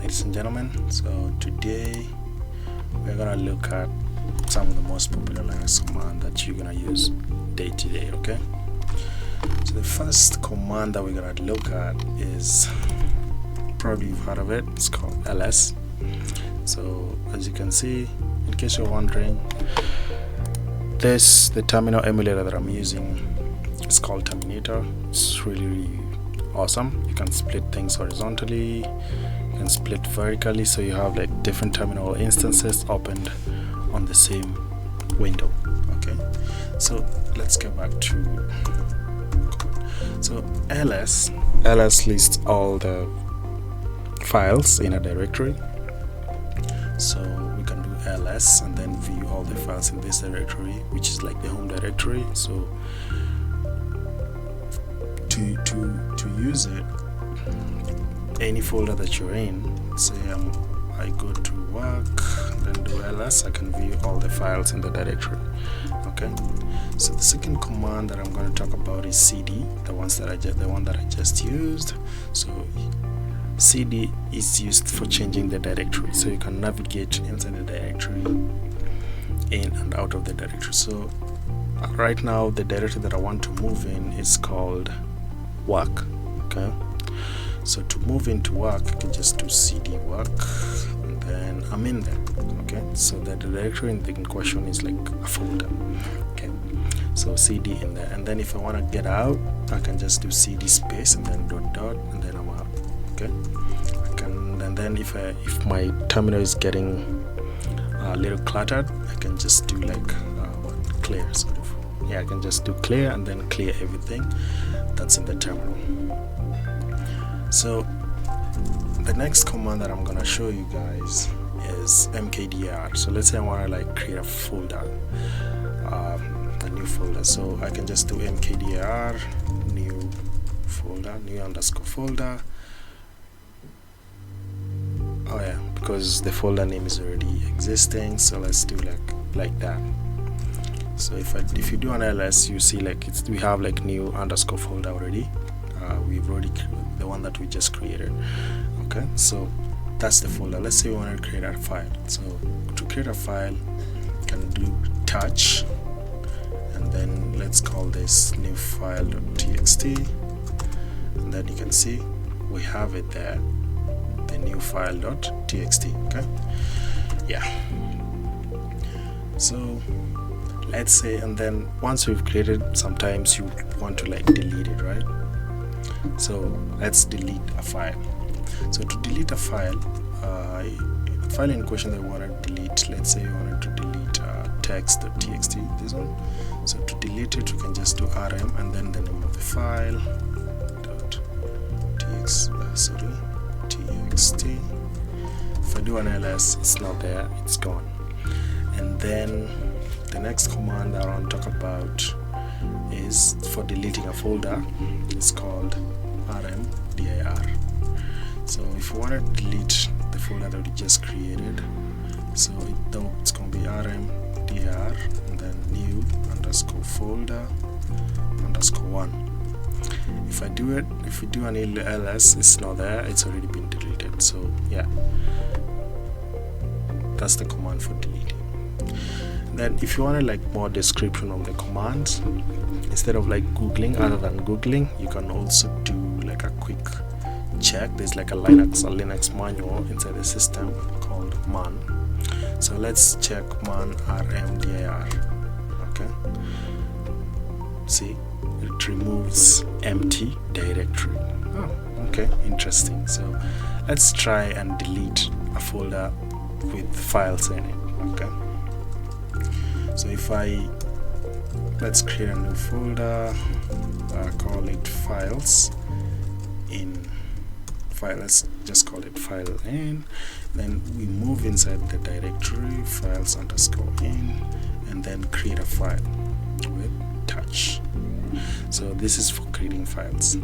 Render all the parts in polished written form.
ladies and gentlemen. So today we're gonna look at some of the most popular Linux command that you're gonna use day to day. Okay, so the first command that we're gonna look at is, probably you've heard of it, it's called ls. So as you can see, in case you're wondering, the terminal emulator that I'm using is called Terminator. It's really awesome. You can split things horizontally, you can split vertically, so you have like different terminal instances opened on the same window. Okay, so let's get back to so ls lists all the files in a directory. So we can do ls and then view all the files in this directory, which is like the home directory. So to use it, any folder that you're in, say I go to work, then do ls, I can view all the files in the directory. Okay, so the second command that I'm going to talk about is cd, the one that I just used. So cd is used for changing the directory, so you can navigate inside the directory, in and out of the directory. So right now the directory that I want to move in is called work. Okay, so to move into work, I can just do cd work and then I'm in there. Okay, so the directory in question is like a folder. Okay, so cd in there, and then if I want to get out, I can just do cd space and then dot and then I'm out. Okay, and then if my terminal is getting a little cluttered, I can just do like clear sort of. Yeah, I can just do clear and then clear everything that's in the terminal. So the next command that I'm gonna show you guys is mkdir. So let's say I want to like create a folder, a new folder. So I can just do mkdir new folder, new underscore folder. Oh yeah, because the folder name is already existing, so let's do like that. So if you do an ls, you see like we have like new underscore folder already. We've already the one that we just created. Okay, so that's the folder. Let's say we want to create a file. So to create a file, you can do touch, and then let's call this new file.txt, and then you can see we have it there, the new file.txt. Okay, yeah. So let's say, and then once we've created, sometimes you want to like delete it, right? So let's delete a file. So to delete a file, the file in question that we want to delete, let's say we wanted to delete text.txt, this one. So to delete it, we can just do rm and then the name of the file txt. If I do an ls, it's not there, it's gone. And then the next command that I want to talk about is for deleting a folder. It's called rmdir. So if you want to delete the folder that we just created, so it's going to be rmdir and then new underscore folder underscore 1. If we do an ls, it's not there, it's already been deleted. So yeah, that's the command for deleting. Then if you want to like more description of the commands, instead of like googling, other than googling, you can also do like a quick check. There's like a Linux manual inside the system called man. So let's check man rmdir. Okay, see, it removes empty directory. Oh, okay, interesting. So let's try and delete a folder with files in it. Okay, so if let's create a new folder, call it files in file, let's just call it file in, then we move inside the directory files underscore in, and then create a file with touch. So this is for creating files.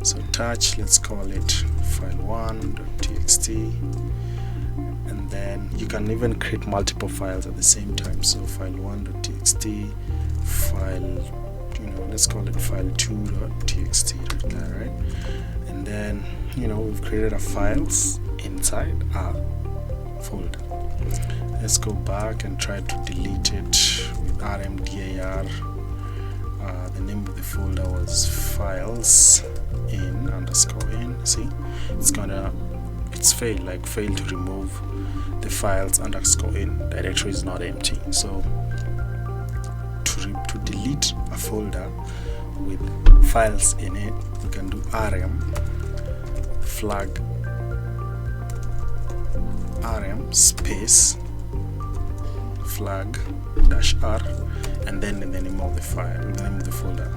So touch, let's call it file1.txt, and then you can even create multiple files at the same time. So file1.txt, file, let's call it file2.txt, right? And then we've created a files inside our folder. Let's go back and try to delete it with rmdir. The name of the folder was files in_in. See, it's failed to remove the files_in. Directory is not empty. So to delete a folder with files in it, we can do rm space flag -r, and then in the name of the file, the name of the folder,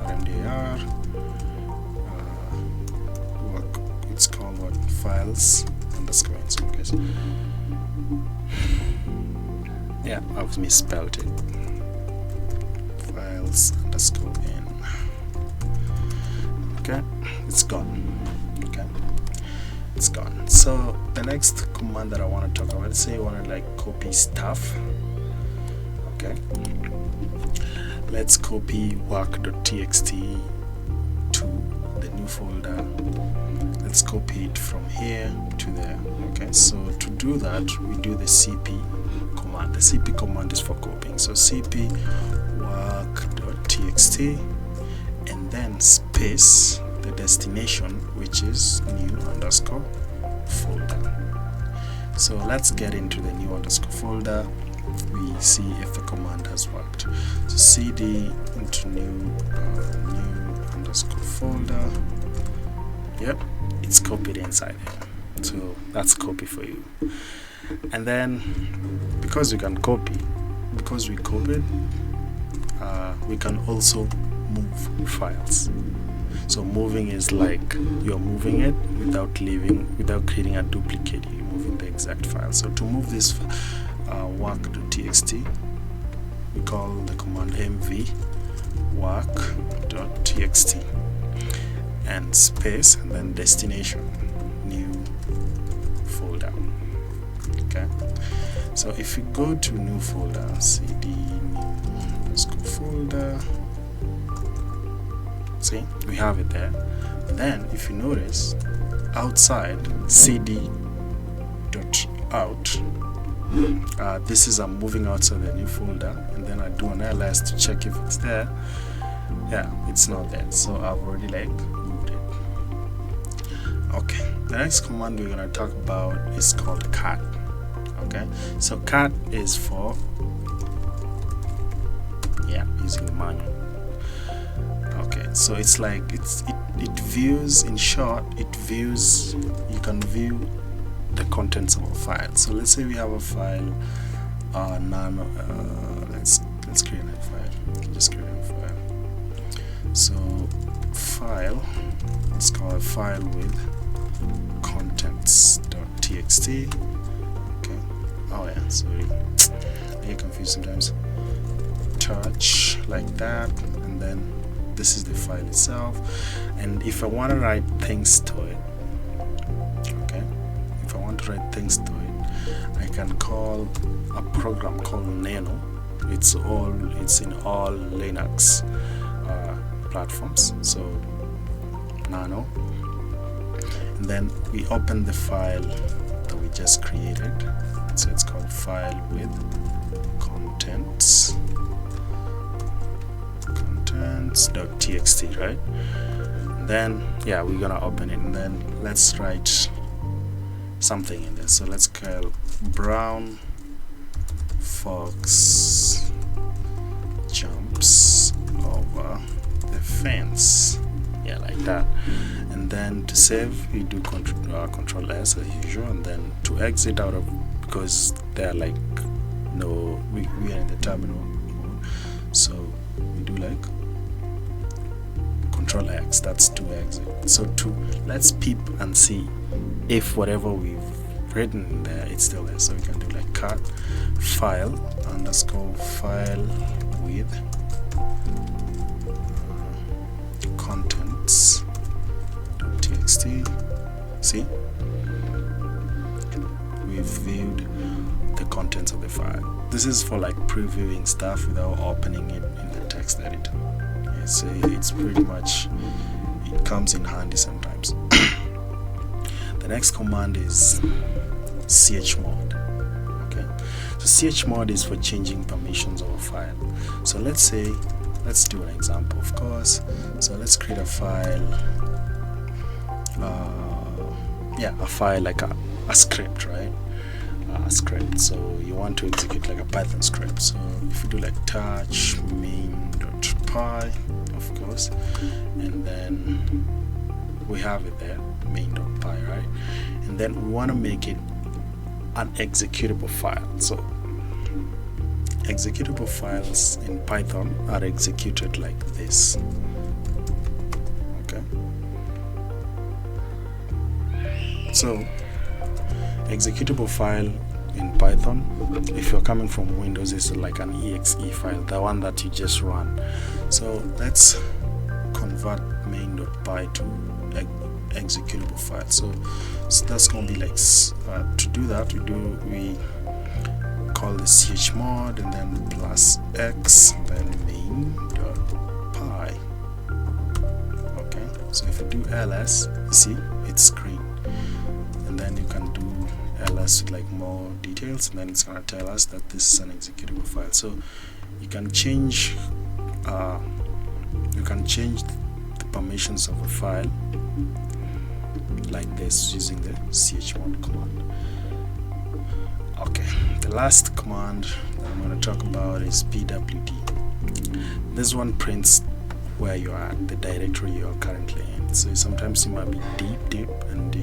rmdir. It's called what? Files_in. So in case, yeah, I've misspelled it. Files_in. Okay, it's gone. Okay, it's gone. So the next command that I want to talk about, let's say you want to like copy stuff. Okay, let's copy work.txt to the new folder. Let's copy it from here to there. Okay, so to do that, we do the cp command. The cp command is for copying. So cp work.txt and then space the destination, which is new_folder. So let's get into the new_folder. We see if the command has worked. So cd into new_folder. Yep, it's copied inside here. So that's copy for you. And then because we copied, we can also move files. So moving is like you're moving it without creating a duplicate. You're moving the exact file. So to move this work.txt, we call the command mv work.txt and space and then destination new folder. Okay, so if you go to new folder, cd new_folder, see, we have it there. Then if you notice outside cd.out, this is I'm moving outside the new folder, and then I do an ls to check if it's there. Yeah, it's not there, so I've already like moved it. Okay, the next command we're gonna talk about is called cat. Okay, so cat is for using the manual. Okay, so it's like it views, in short, you can view the contents of a file. So let's say we have a file, let's create a file. Just create a file. So file, let's call a file with contents.txt. Okay. Oh yeah, sorry, I get confused sometimes. Touch like that, and then this is the file itself. And if I want to write things to it, okay, if I want to write things to it, I can call a program called Nano. It's in all Linux platforms. So Nano, and then we open the file that we just created. So it's called file with contents.txt, right? And then yeah, we're gonna open it, and then let's write something in there. So let's call brown fox jumps over the fence. Yeah, like that. And then to save, we do control S as usual, and then to exit out of, because they're like we are in the terminal mode, so we do like control X, that's to exit. So let's peep and see if whatever we've written in there, it's still there. So we can do like cat file _file with contents.txt. See, we've viewed the contents of the file. This is for like previewing stuff without opening it in the text editor. Yeah, so it's pretty much, it comes in handy sometimes. The The next command is chmod. Okay, so chmod is for changing permissions of a file. So let's do an example, of course. So let's create a file, a file like a script, right? A script. So you want to execute like a Python script. So if you do like touch main.py, of course, and then we have it there, main.py, right? And then we want to make it an executable file. So executable files in Python are executed like this. Okay, so executable file in Python, if you're coming from Windows, is like an exe file, the one that you just run. So let's convert main.py to executable file. So that's going to be like, to do that we call the chmod and then +x, then main.py. okay, so if you do ls, you see it's green, and then you can do ls with like more details, and then it's going to tell us that this is an executable file. So you can change the permissions of a file like this using the chmod command. Okay, the last command that I'm going to talk about is pwd. This one prints where you are at, the directory you are currently in. So sometimes you might be deep and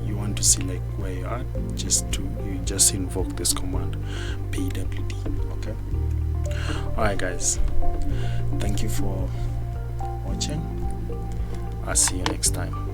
you want to see like where you are, you just invoke this command pwd. Okay, alright guys, thank you for watching. I'll see you next time.